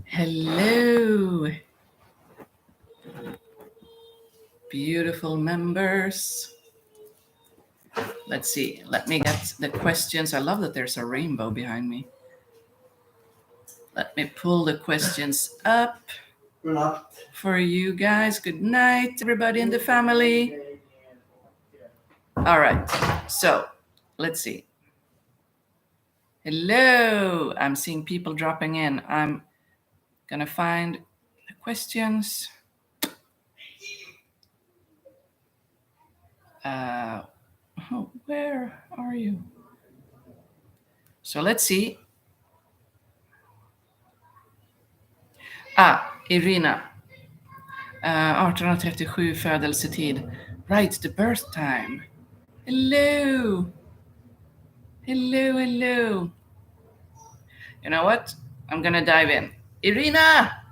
Hello, beautiful members. Let's see. Let me get the questions. I love that there's a rainbow behind me. Let me pull the questions up for you guys. Good night, everybody in the family. All right. So let's see. Hello. I'm seeing people dropping in. I'm going to find the questions. Where are you? So let's see. Irina. 1837 födelsetid. Right, the birth time. Hello. Hello, hello. You know what? I'm going to dive in. Irina!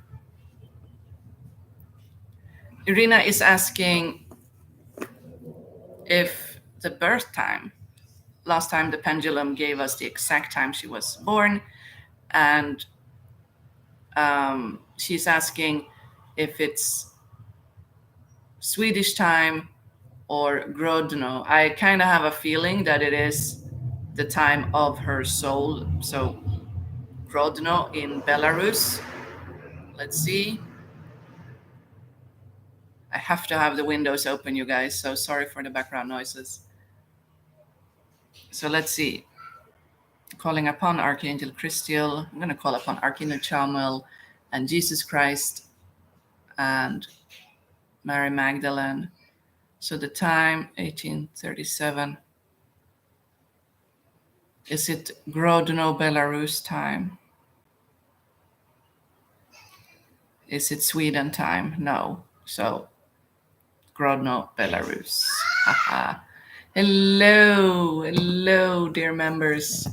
Irina is asking if the birth time, last time the pendulum gave us the exact time she was born, and she's asking if it's Swedish time or Grodno. I kind of have a feeling that it is the time of her soul. So Grodno in Belarus. Let's see. I have to have the windows open, you guys, so sorry for the background noises. So let's see. Calling upon Archangel Christiel. I'm going to call upon Archangel Chamuel and Jesus Christ and Mary Magdalene. So the time, 1837. Is it Grodno, Belarus time? Is it Sweden time? No. So Grodno, Belarus. Haha. Hello, hello, dear members.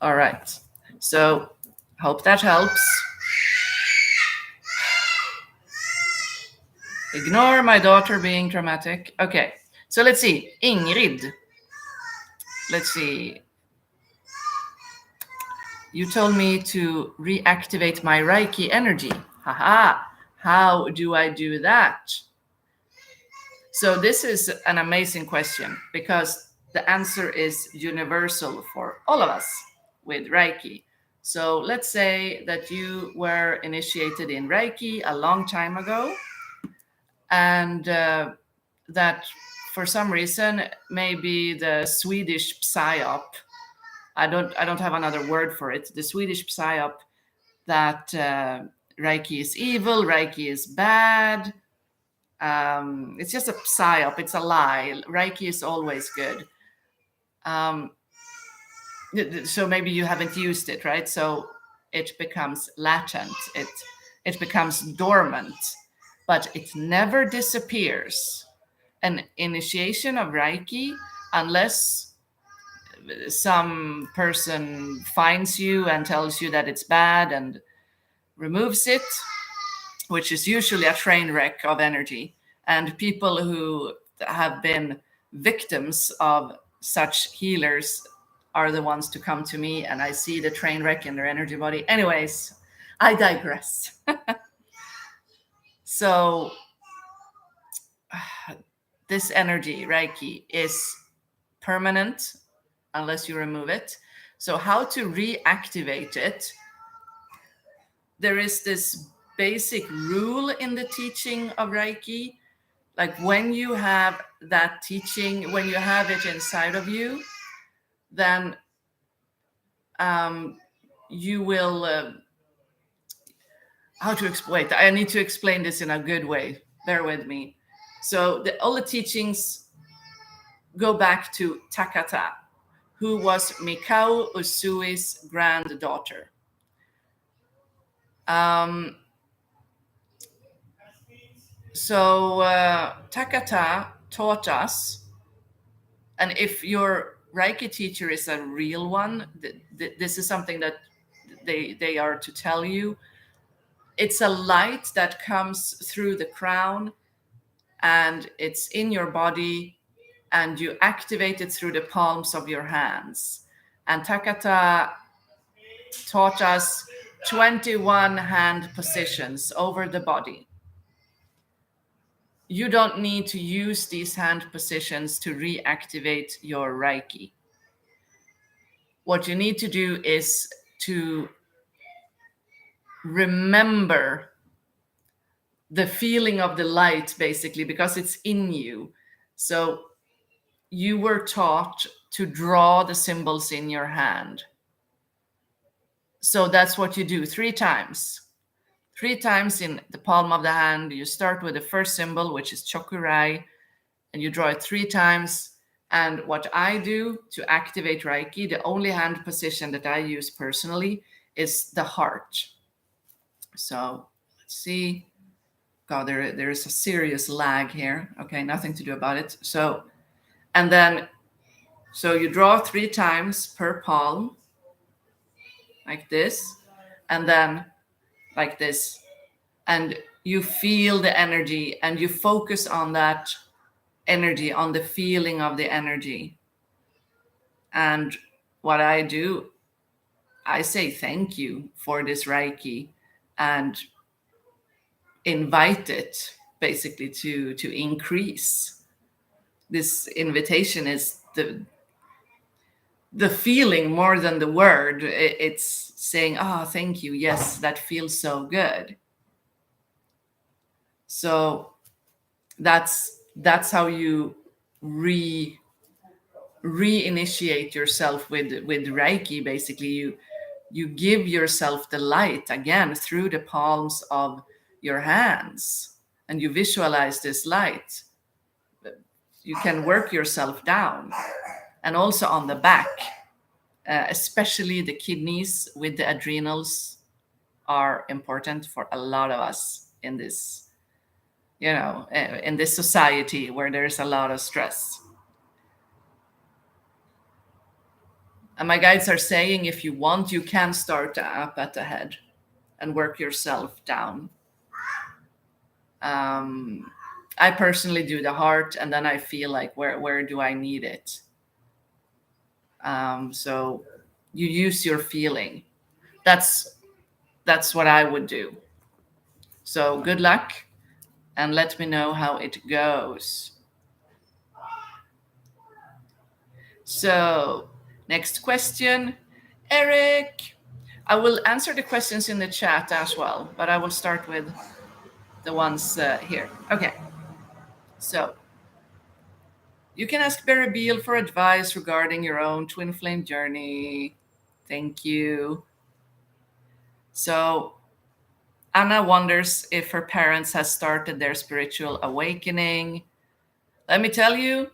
All right. So hope that helps. Ignore my daughter being dramatic. Okay. So let's see. Ingrid. Let's see. You told me to reactivate my Reiki energy. Haha. How do I do that? So this is an amazing question because the answer is universal for all of us with Reiki. So let's say that you were initiated in Reiki a long time ago, and that for some reason, maybe the Swedish psyop, I don't have another word for it, the Swedish psyop that Reiki is evil, Reiki is bad. It's just a psyop, it's a lie. Reiki is always good. So maybe you haven't used it, right? So it becomes latent, it becomes dormant, but it never disappears. An initiation of Reiki, unless some person finds you and tells you that it's bad and removes it, which is usually a train wreck of energy. And people who have been victims of such healers are the ones to come to me, and I see the train wreck in their energy body. Anyways, I digress. So this energy, Reiki, is permanent unless you remove it. So how to reactivate it? There is this basic rule in the teaching of Reiki. Like when you have that teaching, when you have it inside of you, then you will, how to explain, I need to explain this in a good way. Bear with me. So all the teachings go back to Takata, who was Mikao Usui's granddaughter. So Takata taught us, and if your Reiki teacher is a real one, this is something that they are to tell you. It's a light that comes through the crown, and it's in your body, and you activate it through the palms of your hands. And Takata taught us 21 hand positions over the body. You don't need to use these hand positions to reactivate your Reiki. What you need to do is to remember the feeling of the light, basically, because it's in you. So you were taught to draw the symbols in your hand. So that's what you do 3 times. 3 times in the palm of the hand. You start with the first symbol, which is Chokurai, and you draw it 3 times. And what I do to activate Reiki, the only hand position that I use personally is the heart. So let's see. God, there is a serious lag here. Okay, nothing to do about it. So, and then, so you draw 3 times per palm, like this, and then like this. And you feel the energy and you focus on that energy, on the feeling of the energy. And what I do, I say thank you for this Reiki and invite it basically to increase. This invitation is the feeling more than the word. It's saying, oh, thank you. Yes, that feels so good. So that's how you reinitiate yourself with Reiki. Basically, you give yourself the light again through the palms of your hands, and you visualize this light. You can work yourself down, and also on the back, especially the kidneys with the adrenals are important for a lot of us in this, in this society where there's a lot of stress. And my guides are saying, if you want, you can start up at the head and work yourself down. I personally do the heart, and then I feel like, where do I need it? So you use your feeling. That's what I would do. So good luck, and let me know how it goes. So next question, Eric. I will answer the questions in the chat as well, but I will start with the ones here. Okay. So you can ask Barry Beal for advice regarding your own twin flame journey. Thank you. So Anna wonders if her parents have started their spiritual awakening. Let me tell you,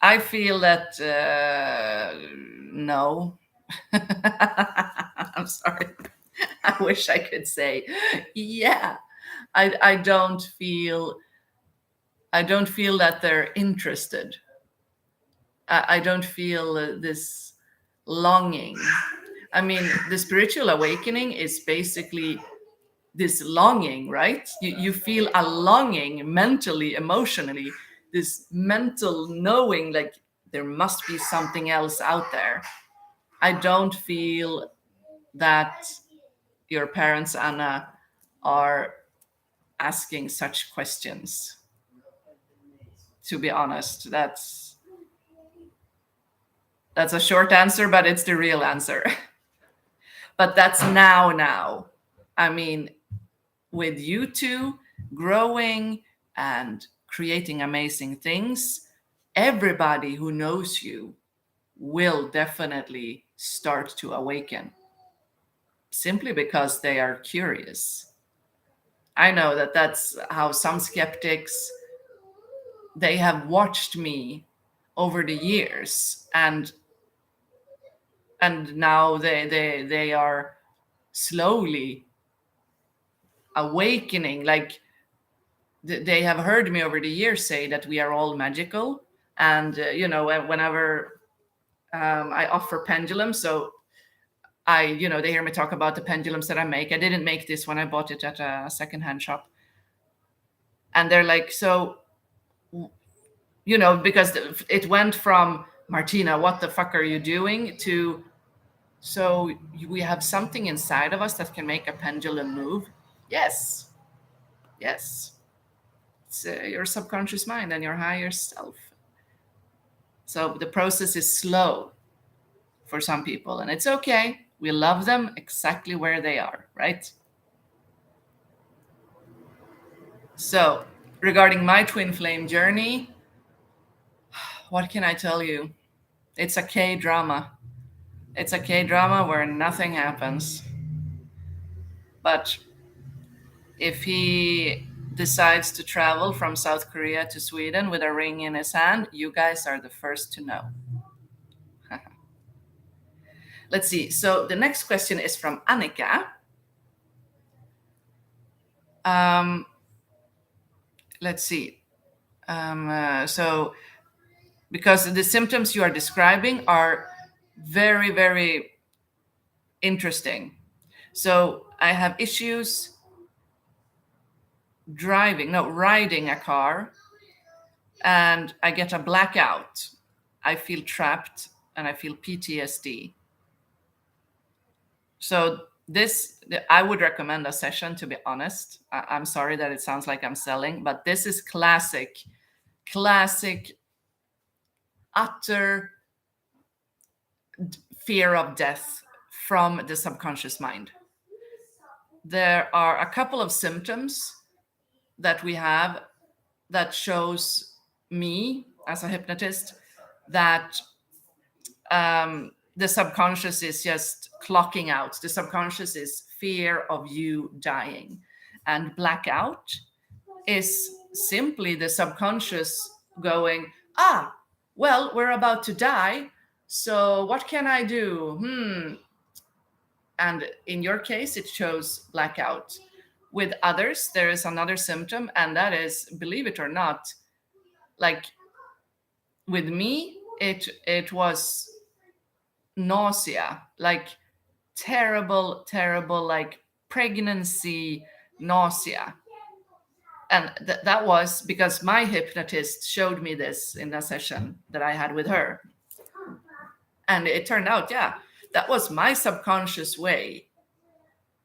I feel that no. I'm sorry. I wish I could say, yeah. I don't feel that they're interested. I don't feel this longing. I mean, the spiritual awakening is basically this longing, right? You feel a longing mentally, emotionally, this mental knowing like there must be something else out there. I don't feel that your parents, Anna, are asking such questions. To be honest, that's a short answer, but it's the real answer. But that's now. I mean, with you two growing and creating amazing things, everybody who knows you will definitely start to awaken, simply because they are curious. I know that that's how some skeptics, they have watched me over the years, and now they are slowly awakening. Like they have heard me over the years say that we are all magical, and whenever I offer pendulums, so they hear me talk about the pendulums that I make. I didn't make this one. I bought it at a secondhand shop, and they're like, so because it went from Martina, what the fuck are you doing, to so we have something inside of us that can make a pendulum move. Yes. Yes. It's your subconscious mind and your higher self. So the process is slow for some people, and it's okay. We love them exactly where they are, right? So, regarding my twin flame journey, what can I tell you? It's a K drama. It's a K drama where nothing happens. But if he decides to travel from South Korea to Sweden with a ring in his hand, you guys are the first to know. Let's see. So the next question is from Annika. Let's see. So, because the symptoms you are describing are very, very interesting. So, I have issues riding a car, and I get a blackout. I feel trapped and I feel PTSD. So, I would recommend a session, to be honest. I'm sorry that it sounds like I'm selling, but this is classic, utter fear of death from the subconscious mind. There are a couple of symptoms that we have that shows me as a hypnotist that the subconscious is just clocking out. The subconscious is fear of you dying. And blackout is simply the subconscious going, well, we're about to die. So what can I do? And in your case, it shows blackout. With others, there is another symptom, and that is, believe it or not, like with me, it was nausea, like terrible, like pregnancy nausea. And that was because my hypnotist showed me this in a session that I had with her. And it turned out, yeah, that was my subconscious way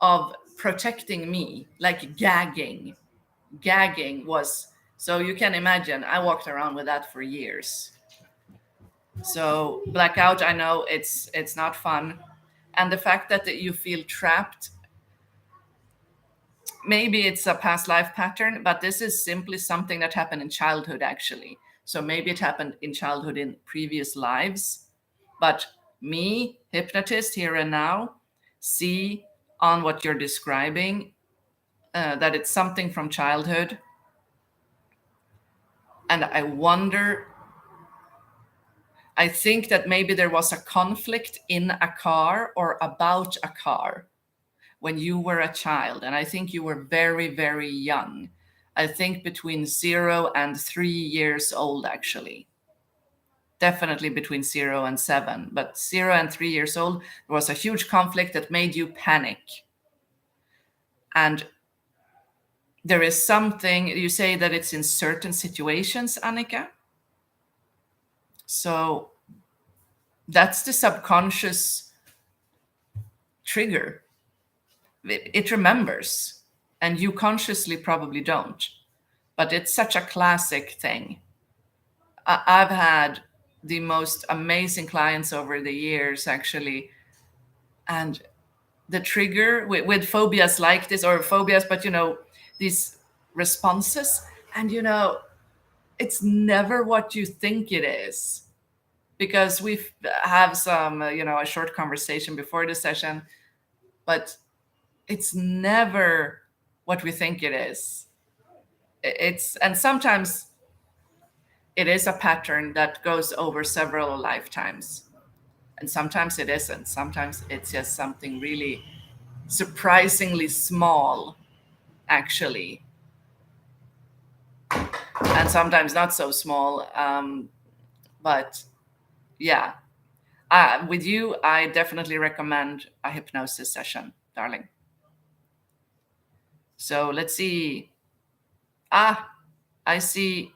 of protecting me, like gagging. Gagging was, so you can imagine, I walked around with that for years. So blackout, I know it's not fun. And the fact that you feel trapped, maybe it's a past life pattern, but this is simply something that happened in childhood, actually. So maybe it happened in childhood in previous lives. But me, hypnotist here and now, see on what you're describing that it's something from childhood. And I think that maybe there was a conflict in a car or about a car when you were a child. And I think you were very, very young. I think between 0 and 3 years old, actually. Definitely between 0 and 7. But 0 and 3 years old, there was a huge conflict that made you panic. And there is something, you say that it's in certain situations, Annika. So that's the subconscious trigger. It remembers, and you consciously probably don't. But it's such a classic thing. I've had the most amazing clients over the years, actually. And the trigger with phobias like this, or phobias, but these responses, and it's never what you think it is. Because we've have some, a short conversation before the session, but it's never what we think it is. And sometimes it is a pattern that goes over several lifetimes. And sometimes it isn't. Sometimes it's just something really surprisingly small, actually. And sometimes not so small. But yeah, with you, I definitely recommend a hypnosis session, darling. So let's see. I see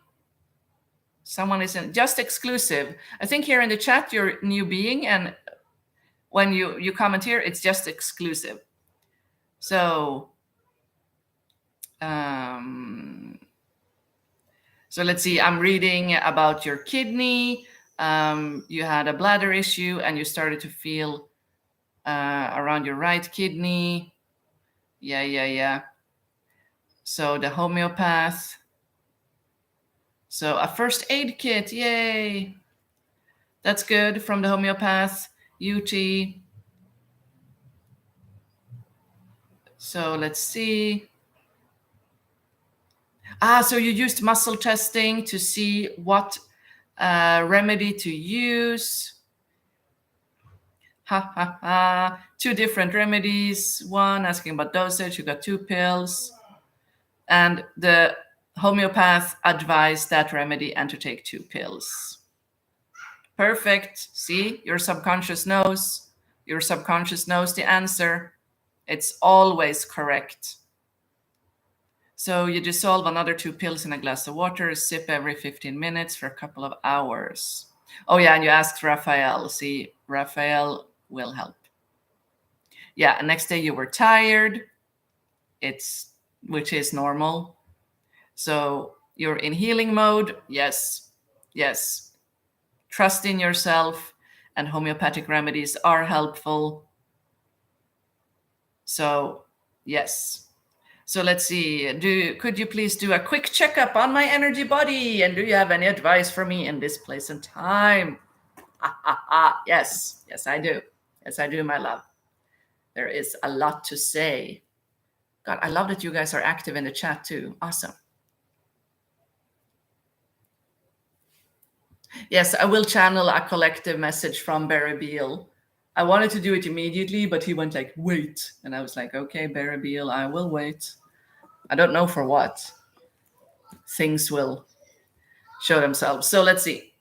Someone isn't just exclusive. I think here in the chat you're new being, and when you comment here, it's just exclusive. So so let's see. I'm reading about your kidney. You had a bladder issue, and you started to feel around your right kidney. Yeah. So the homeopath. So a first aid kit, yay. That's good from the homeopath, UT. So let's see. So you used muscle testing to see what remedy to use. Two different remedies. One asking about dosage, you got 2 pills. And the homeopath advised that remedy and to take 2 pills. Perfect. See, your subconscious knows. Your subconscious knows the answer. It's always correct. So you dissolve another 2 pills in a glass of water, sip every 15 minutes for a couple of hours. Oh yeah, and you asked Raphael. See, Raphael will help. Yeah, and next day you were tired, which is normal. So you're in healing mode. Yes. Trust in yourself, and homeopathic remedies are helpful. So yes. So let's see. Could you please do a quick checkup on my energy body? And do you have any advice for me in this place and time? Yes, I do. Yes, I do, my love. There is a lot to say. God, I love that you guys are active in the chat too. Awesome. Yes, I will channel a collective message from Barry Beal. I wanted to do it immediately, but he went like, wait. And I was like, okay, Barry Beal, I will wait. I don't know for what. Things will show themselves. So let's see.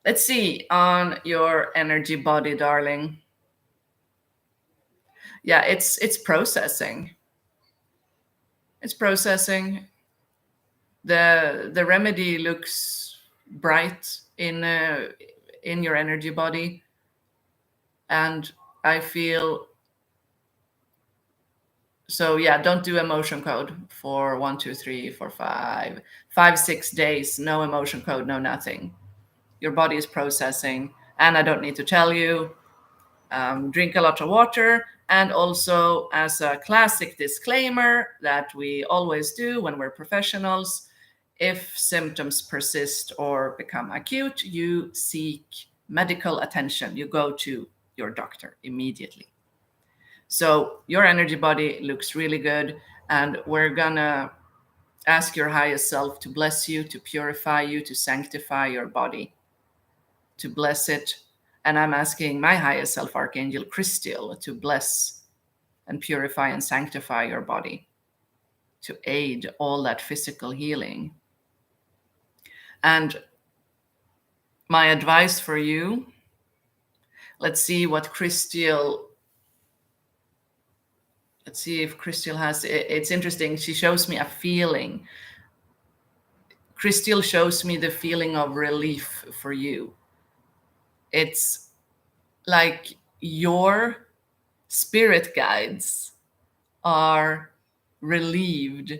Let's see on your energy body, darling. Yeah, it's processing. It's processing. The remedy looks bright in your energy body, and I feel so. Yeah, don't do emotion code for 1, 2, 3, 4, 5, 6 days. No emotion code, no nothing. Your body is processing, and I don't need to tell you. Drink a lot of water. And also, as a classic disclaimer that we always do when we're professionals, if symptoms persist or become acute, you seek medical attention. You go to your doctor immediately. So your energy body looks really good, and we're gonna ask your highest self to bless you, to purify you, to sanctify your body, to bless it. And I'm asking my highest self, Archangel Christiel, to bless and purify and sanctify your body, to aid all that physical healing. And my advice for you, let's see what Christiel, let's see if Christiel has, it's interesting. She shows me a feeling. Christiel shows me the feeling of relief for you. It's like your spirit guides are relieved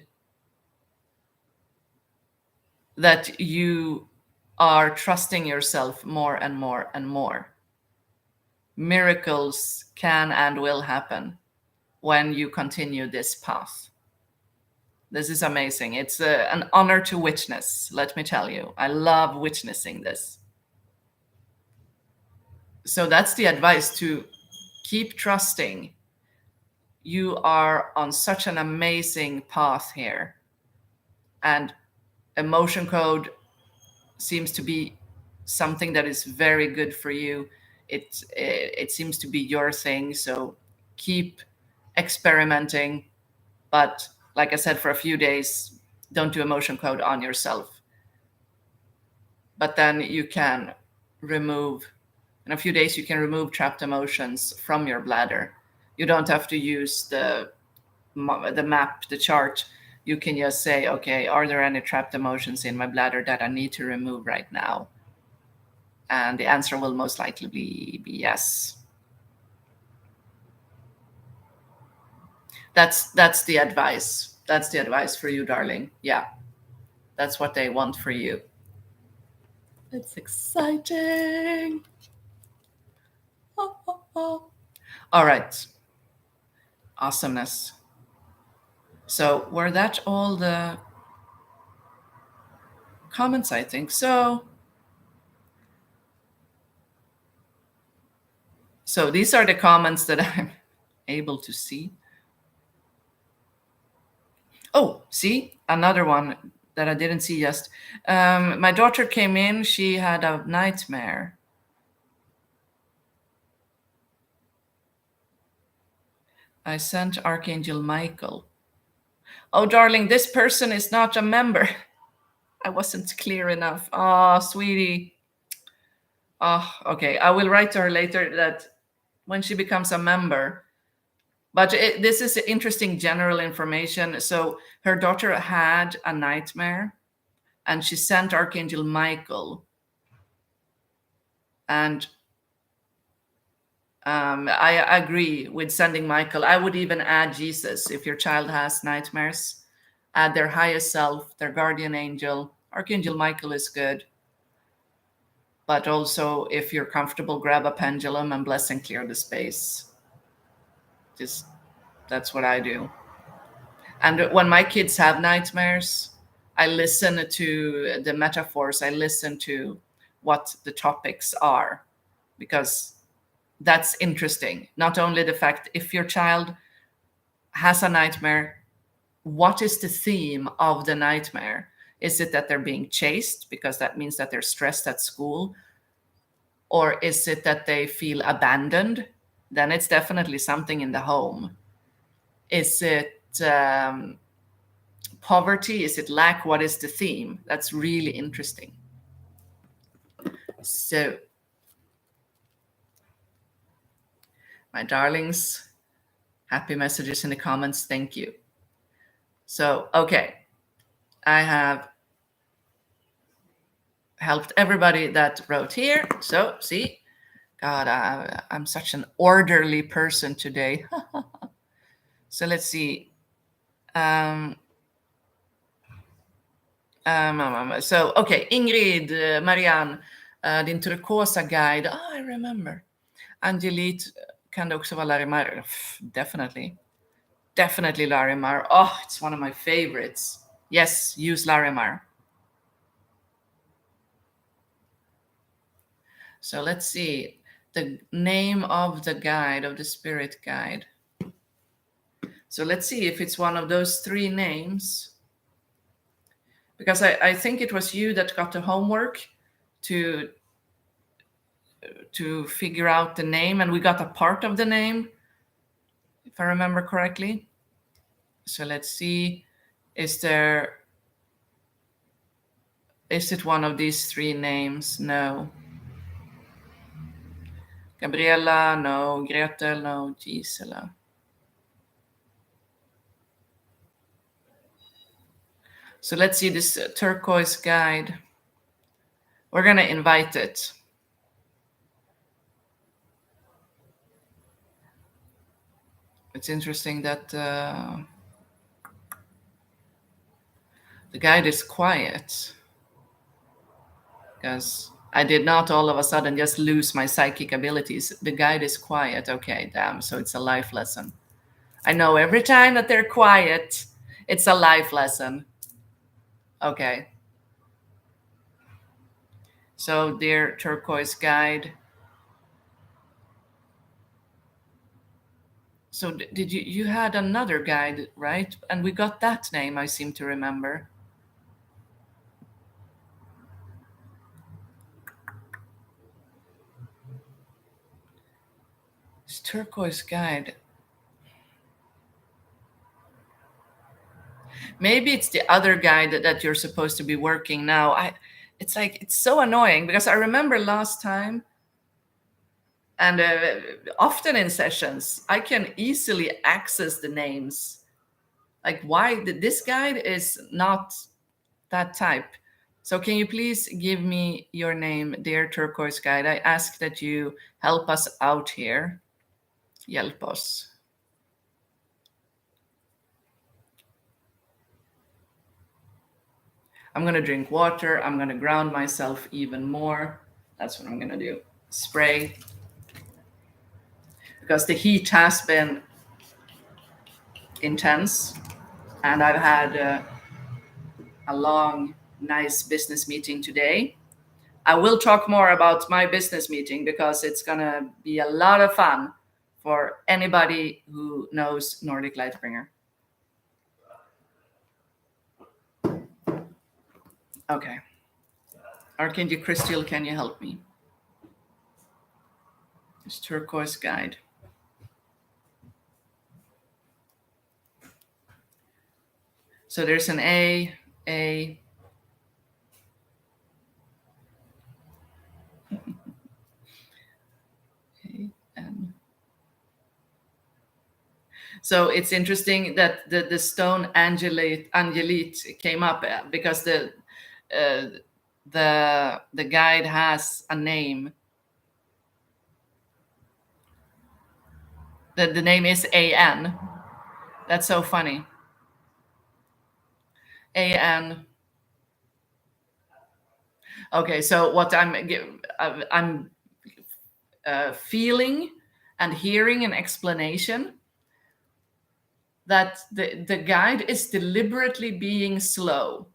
that you are trusting yourself more and more and more. Miracles can and will happen when you continue this path. This is amazing. It's an honor to witness, let me tell you. I love witnessing this. So that's the advice, to keep trusting. You are on such an amazing path here. And emotion code seems to be something that is very good for you. It seems to be your thing. So keep experimenting. But like I said, for a few days, don't do emotion code on yourself. But then you can remove, in a few days, you can remove trapped emotions from your bladder. You don't have to use the map, the chart. you can just say, okay, are there any trapped emotions in my bladder that I need to remove right now? And the answer will most likely be yes. That's the advice. That's the advice for you, darling. Yeah, that's what they want for you. It's exciting. Oh, oh, oh. All right. Awesomeness. So were that all the comments? I think so. So these are the comments that I'm able to see. Oh, see, another one that I didn't see just. My daughter came in. She had a nightmare. I sent Archangel Michael. Oh, darling, this person is not a member. I wasn't clear enough. Oh, sweetie. Oh, okay. I will write to her later that when she becomes a member. But this is interesting general information. So her daughter had a nightmare and she sent Archangel Michael. And I agree with sending Michael. I would even add Jesus if your child has nightmares. Add their highest self, their guardian angel. Archangel Michael is good. But also, if you're comfortable, grab a pendulum and bless and clear the space. Just that's what I do. And when my kids have nightmares, I listen to the metaphors. I listen to what the topics are, because that's interesting. Not only the fact if your child has a nightmare, what is the theme of the nightmare? Is it that they're being chased because that means that they're stressed at school? Or is it that they feel abandoned? Then it's definitely something in the home. Is it poverty? Is it lack? What is the theme? That's really interesting. So, my darlings, happy messages in the comments. Thank you. So, okay, I have helped everybody that wrote here. So, see, God, I'm such an orderly person today. So let's see. So, okay, Ingrid, Marianne, din turkosa guide. Oh, I remember. Angelit kan det också vara Larimar. Definitely. Definitely Larimar. Oh, it's one of my favorites. Yes, use Larimar. So let's see. The name of the guide, of the spirit guide. So let's see if it's one of those three names. Because I think it was you that got the homework to figure out the name, and we got a part of the name, if I remember correctly. So let's see, is it one of these three names? No. Gabriella, no. Gretel, no. Gisela. So let's see this turquoise guide. We're going to invite it. It's interesting that the guide is quiet, because I did not all of a sudden just lose my psychic abilities. The guide is quiet. Okay, damn. So it's a life lesson. I know every time that they're quiet, it's a life lesson. Okay. So, dear turquoise guide. So did you had another guide, right? And we got that name, I seem to remember. It's turquoise guide. Maybe it's the other guide that you're supposed to be working now. It's like, it's so annoying because I remember last time, and often in sessions, I can easily access the names Like, why this guide is not that type. So can you please give me your name, dear turquoise guide? I ask that you help us out here. Hjälp oss. I'm gonna drink water. I'm gonna ground myself even more. That's what I'm gonna do. Spray. Because the heat has been intense, and I've had a long, nice business meeting today. I will talk more about my business meeting because it's gonna be a lot of fun for anybody who knows Nordic Lightbringer. Okay. Archangel Crystal, can you help me? This turquoise guide. So there's an A. N. So it's interesting that the stone angelite came up because the guide has a name. The name is AN. That's so funny. AN. Okay, so what I'm feeling and hearing an explanation that the guide is deliberately being slow.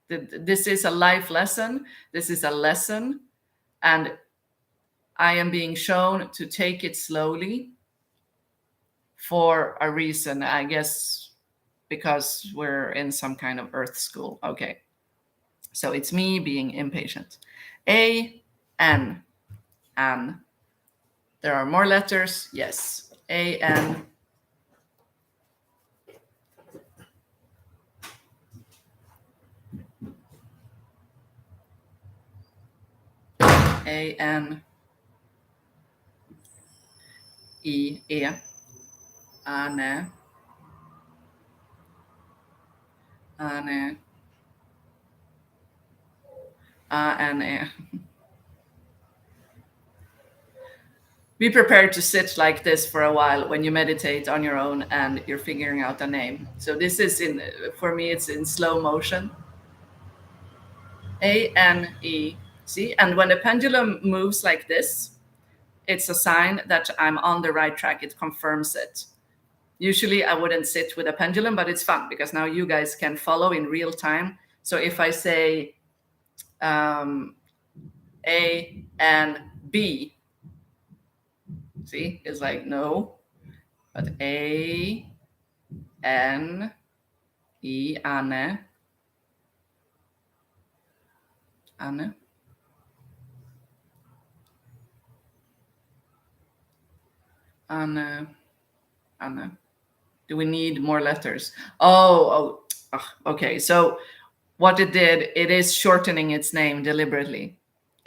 This is a life lesson. This is a lesson, and I am being shown to take it slowly for a reason, I guess, because we're in some kind of earth school. Okay. So it's me being impatient. A-N. An. There are more letters. Yes. A-N. A-N. I-E. Ane. Ane. A-N-E. Be prepared to sit like this for a while when you meditate on your own and you're figuring out a name. So this is for me, it's in slow motion. A-N-E. See, and when the pendulum moves like this, it's a sign that I'm on the right track. It confirms it. Usually I wouldn't sit with a pendulum, but it's fun because now you guys can follow in real time. So if I say A and B, see, it's like no, but A, N, E, Anne, Anne. Anne, Anne. Do we need more letters? Oh, okay. So what it did, it is shortening its name deliberately.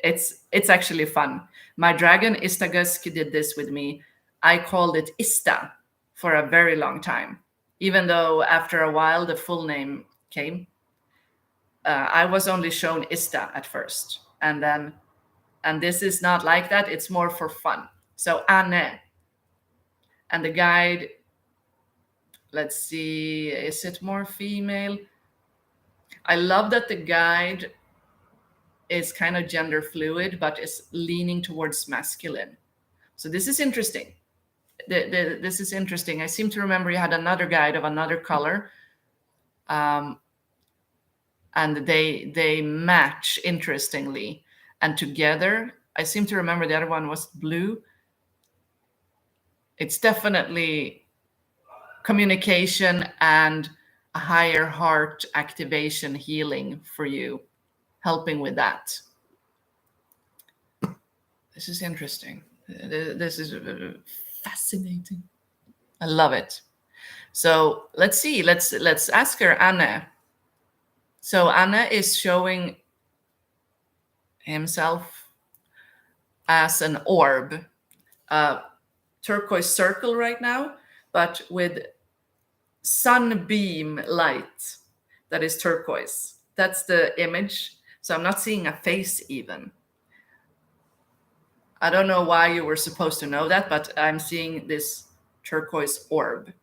It's actually fun. My dragon Istagusk did this with me. I called it Ista for a very long time, even though after a while the full name came. I was only shown Ista at first, and this is not like that. It's more for fun. So Anne, and the guide. Let's see, is it more female? I love that the guide is kind of gender fluid, but is leaning towards masculine. So this is interesting. This is interesting. I seem to remember you had another guide of another color, and they match interestingly. And together, I seem to remember the other one was blue. It's definitely communication and a higher heart activation healing for you, helping with that. This is interesting. This is fascinating. I love it. So let's see. Let's ask her, Anne. So Anne is showing himself as an orb, a turquoise circle right now, but with sunbeam light that is turquoise. That's the image. So I'm not seeing a face even. I don't know why you were supposed to know that, but I'm seeing this turquoise orb.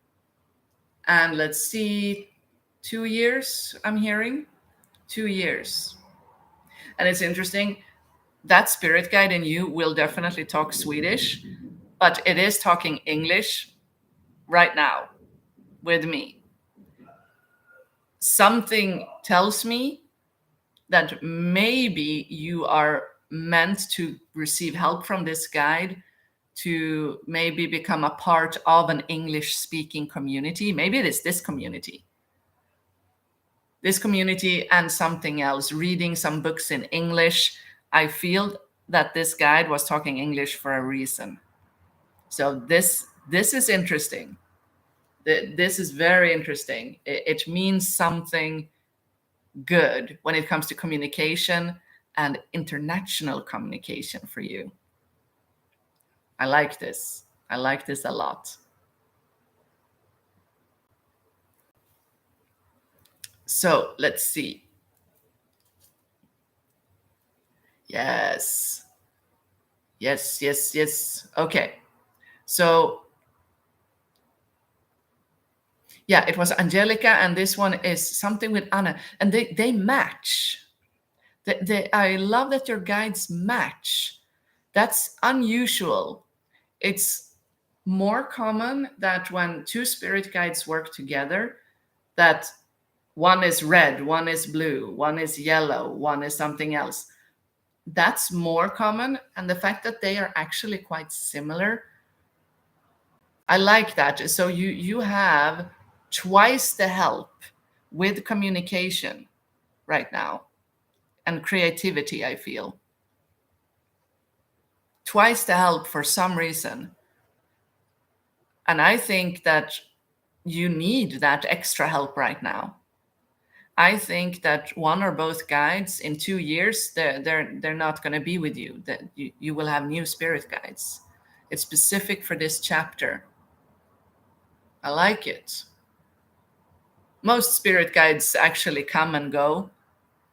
And let's see, 2 years, I'm hearing. 2 years. And it's interesting, that spirit guide in you will definitely talk Swedish, but it is talking English right now with me. Something tells me that maybe you are meant to receive help from this guide to maybe become a part of an English speaking community. Maybe it is this community. This community and something else, reading some books in English. I feel that this guide was talking English for a reason. So this is interesting. This is very interesting. It means something good when it comes to communication and international communication for you. I like this. I like this a lot. So let's see. Yes. Yes, yes, yes. Okay. So yeah, it was Angelica, and this one is something with Anna, and they match. I love that your guides match. That's unusual. It's more common that when two spirit guides work together, that one is red, one is blue, one is yellow, one is something else. That's more common. And the fact that they are actually quite similar, I like that. So you have twice the help with communication right now and creativity, I feel. Twice the help for some reason. And I think that you need that extra help right now. I think that one or both guides in 2 years, they're not going to be with you. That you will have new spirit guides. It's specific for this chapter. I like it. Most spirit guides actually come and go.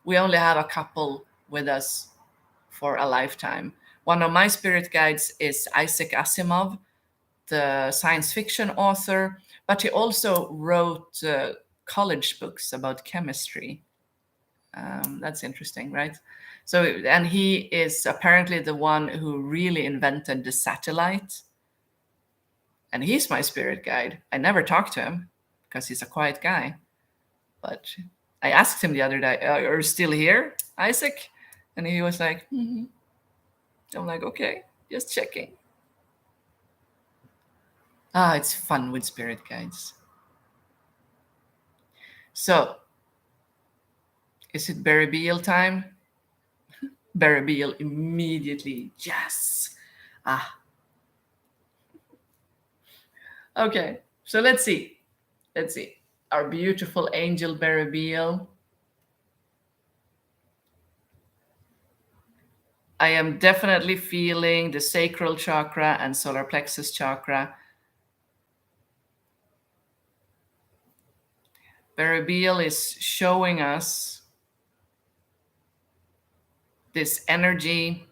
We only have a couple with us for a lifetime. One of my spirit guides is Isaac Asimov, the science fiction author, but he also wrote college books about chemistry. That's interesting, right? So, and he is apparently the one who really invented the satellite. And he's my spirit guide. I never talk to him because he's a quiet guy. But I asked him the other day, "Are you still here, Isaac?" And he was like, mm-hmm. I'm like, okay, just checking. It's fun with spirit guides. So, is it Barry Beal time? Barry Beal immediately. Yes. Okay, so let's see. Let's see. Our beautiful angel Barry Beal. I am definitely feeling the sacral chakra and solar plexus chakra. Barry Beal is showing us this energy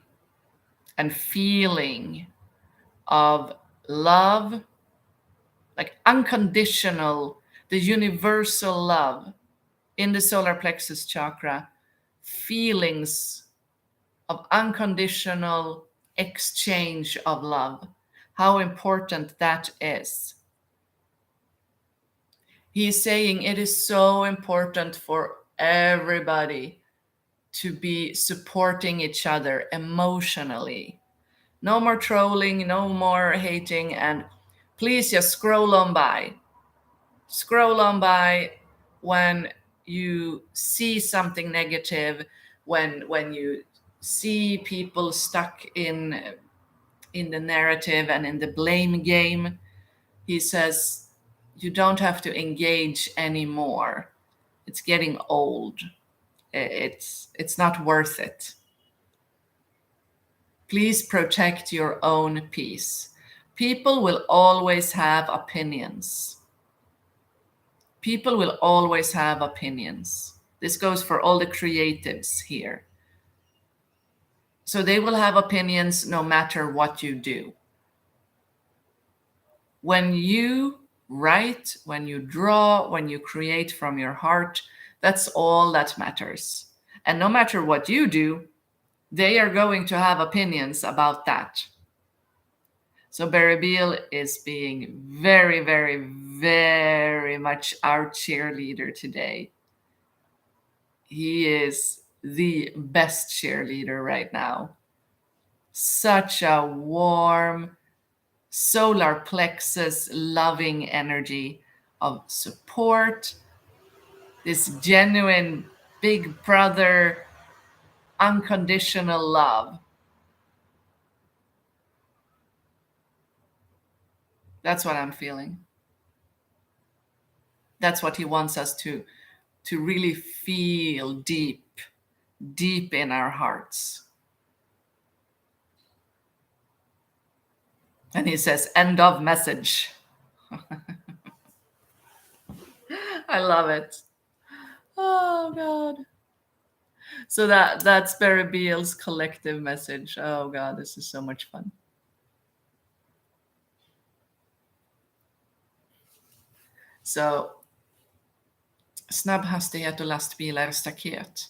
and feeling of love, like unconditional, the universal love in the solar plexus chakra, feelings of unconditional exchange of love, how important that is. He's saying it is so important for everybody to be supporting each other emotionally. No more trolling, no more hating, and please just scroll on by. Scroll on by when you see something negative, when you see people stuck in the narrative and in the blame game. He says you don't have to engage anymore. It's getting old. It's not worth it. Please protect your own peace. People will always have opinions. People will always have opinions. This goes for all the creatives here. So they will have opinions no matter what you do. When you write, when you draw, when you create from your heart, that's all that matters. And no matter what you do, they are going to have opinions about that. So Barry Beal is being very, very, very much our cheerleader today. He is the best cheerleader right now. Such a warm, solar plexus loving energy of support, this genuine big brother, unconditional love. That's what I'm feeling. That's what he wants us to really feel deep in our hearts. And he says, end of message. I love it. Oh God. So that's Barry Beal's collective message. Oh God, this is so much fun. So snabb hastighet och lastbilar staket.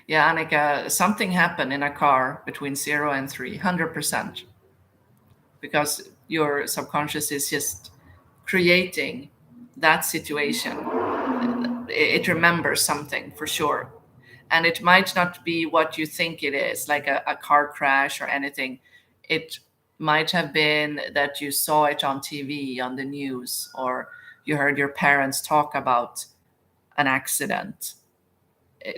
Yeah, Annika, something happened in a car between 0 and 3, 100%. Because your subconscious is just creating that situation. It remembers something for sure. And it might not be what you think it is, like a car crash or anything. It might have been that you saw it on TV, on the news, or you heard your parents talk about an accident.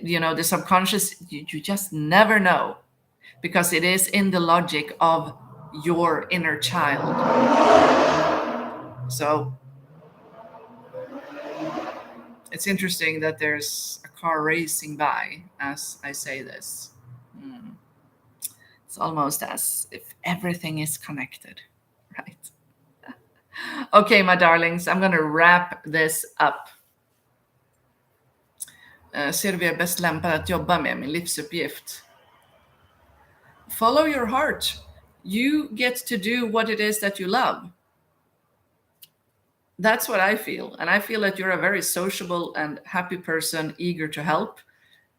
You know, the subconscious, you just never know, because it is in the logic of your inner child. So it's interesting that there's a car racing by as I say this. It's almost as if everything is connected, right? Okay, my darlings, I'm going to wrap this up. Ser du vad jag är bäst lämpad att jobba med, min livsuppgift? Follow your heart. You get to do what it is that you love. That's what I feel. And I feel that you're a very sociable and happy person, eager to help.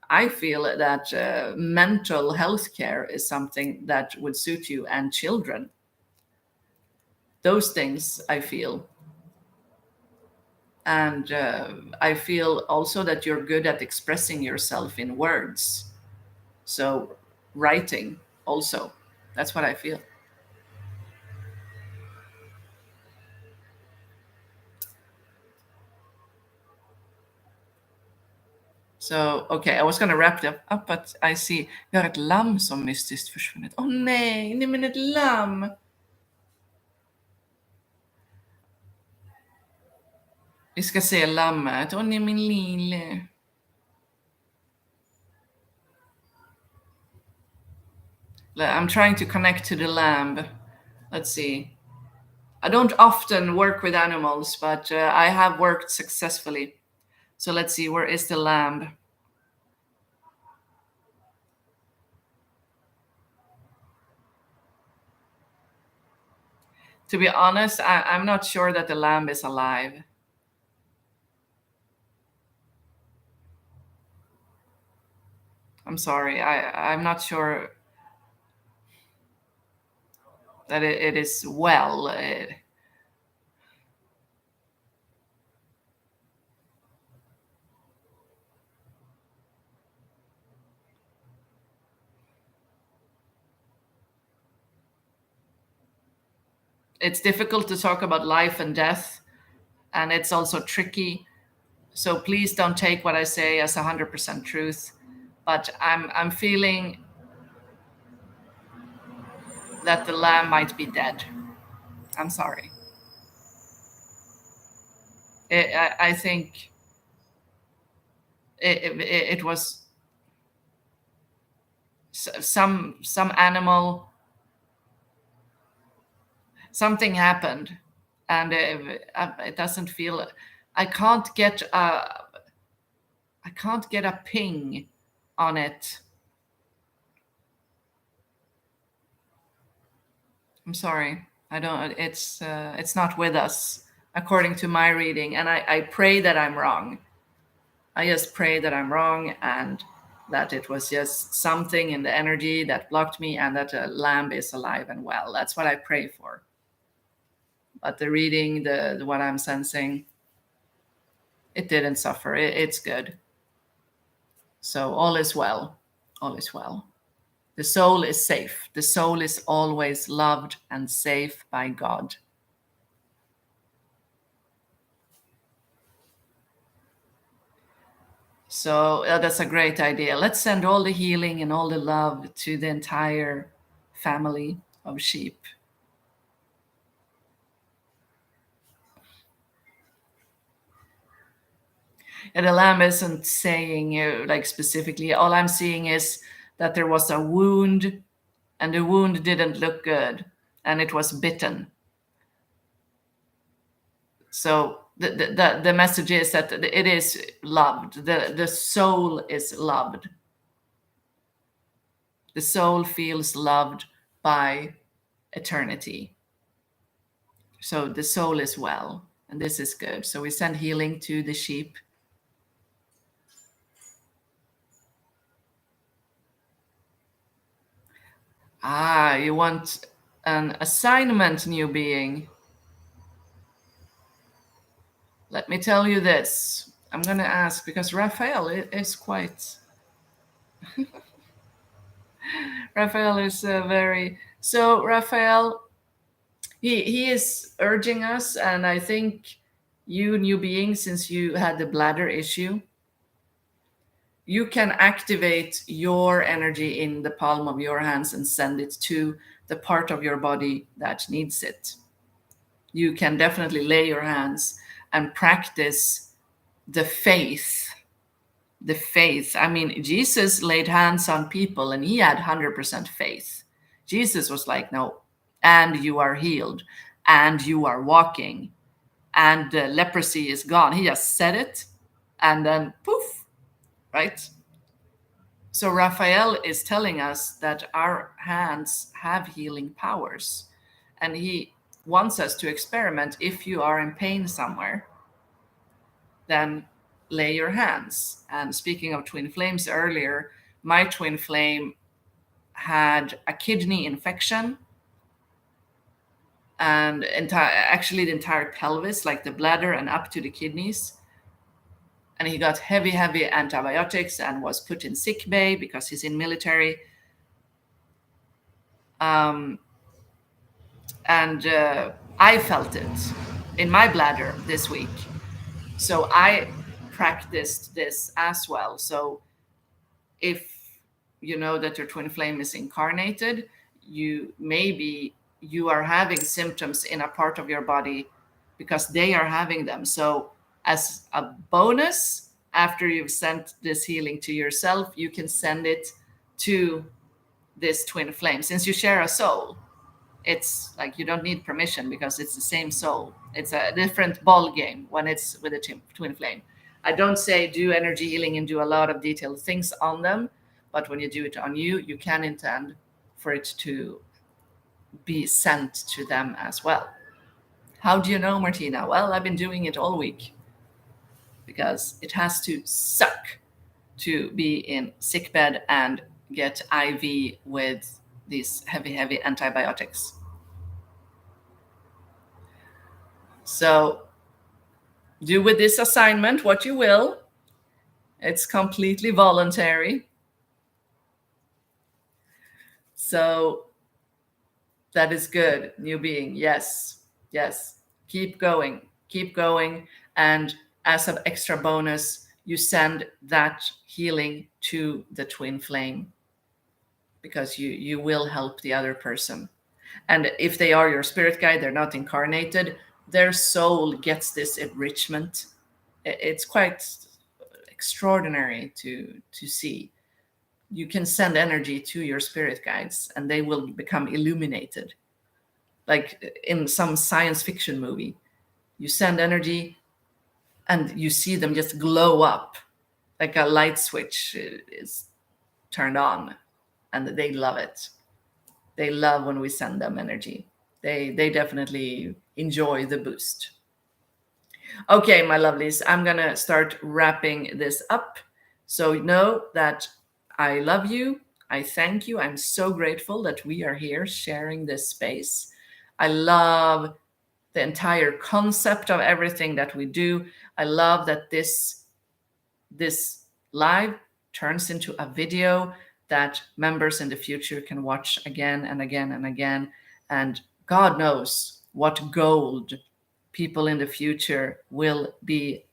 I feel that mental health care is something that would suit you and children. Those things I feel. And I feel also that you're good at expressing yourself in words. So writing also, that's what I feel. So, okay, I was going to wrap it up, but I see vi har ett lamm som mystiskt försvunnit. Åh nej men ett lamm! Vi ska se lammet. Åh nej, min lille. I'm trying to connect to the lamb. Let's see. I don't often work with animals, but I have worked successfully. So let's see, where is the lamb? To be honest, I'm not sure that the lamb is alive. I'm sorry, I'm not sure that it is well. It's difficult to talk about life and death, and it's also tricky. So please don't take what I say as 100% truth. But I'm feeling that the lamb might be dead. I'm sorry. I think it was some animal. Something happened, and it doesn't feel. I can't get a ping on it. I'm sorry. I don't. It's not with us according to my reading, and I pray that I'm wrong. I just pray that I'm wrong and that it was just something in the energy that blocked me, and that the lamb is alive and well. That's what I pray for. But the reading, the what I'm sensing, it didn't suffer. It's good. So all is well. All is well. The soul is safe. The soul is always loved and safe by God. So that's a great idea. Let's send all the healing and all the love to the entire family of sheep. And the lamb isn't saying like specifically. All I'm seeing is that there was a wound, and the wound didn't look good, and it was bitten. So the message is that it is loved. The soul is loved. The soul feels loved by eternity. So the soul is well, and this is good. So we send healing to the sheep. You want an assignment, new being. Let me tell you this. I'm going to ask because Raphael is quite. Raphael is very. So, Raphael, he is urging us, and I think you, new being, since you had the bladder issue, you can activate your energy in the palm of your hands and send it to the part of your body that needs it. You can definitely lay your hands and practice the faith. The faith. I mean, Jesus laid hands on people and he had 100% faith. Jesus was like, no, and you are healed, and you are walking, and leprosy is gone. He just said it, and then poof, right? So Raphael is telling us that our hands have healing powers, and he wants us to experiment. If you are in pain somewhere, then lay your hands. And speaking of twin flames earlier, my twin flame had a kidney infection, and actually the entire pelvis, like the bladder and up to the kidneys. And he got heavy antibiotics and was put in sick bay because he's in military. And I felt it in my bladder this week. So I practiced this as well. So if you know that your twin flame is incarnated, you are having symptoms in a part of your body because they are having them. So as a bonus, after you've sent this healing to yourself, you can send it to this twin flame. Since you share a soul, it's like you don't need permission because it's the same soul. It's a different ball game when it's with a twin flame. I don't say do energy healing and do a lot of detailed things on them, but when you do it on you, you can intend for it to be sent to them as well. How do you know, Martina? Well, I've been doing it all week because it has to suck to be in sickbed and get IV with these heavy antibiotics. So do with this assignment what you will. It's completely voluntary. So that is good, new being. Yes. Keep going. And as an extra bonus, you send that healing to the twin flame because you will help the other person. And if they are your spirit guide, they're not incarnated, their soul gets this enrichment. It's quite extraordinary to see. You can send energy to your spirit guides and they will become illuminated. like in some science fiction movie. You send energy and you see them just glow up, like a light switch is turned on, and they love it. They love when we send them energy. They definitely enjoy the boost. Okay, my lovelies, I'm gonna start wrapping this up. So know that I love you. I thank you. I'm so grateful that we are here sharing this space. I love the entire concept of everything that we do. I love that this live turns into a video that members in the future can watch again and again and again. And God knows what gold people in the future will be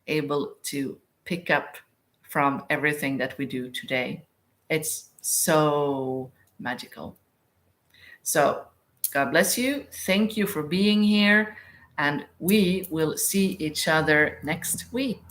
able to pick up from everything that we do today. It's so magical. So, God bless you. Thank you for being here. And we will see each other next week.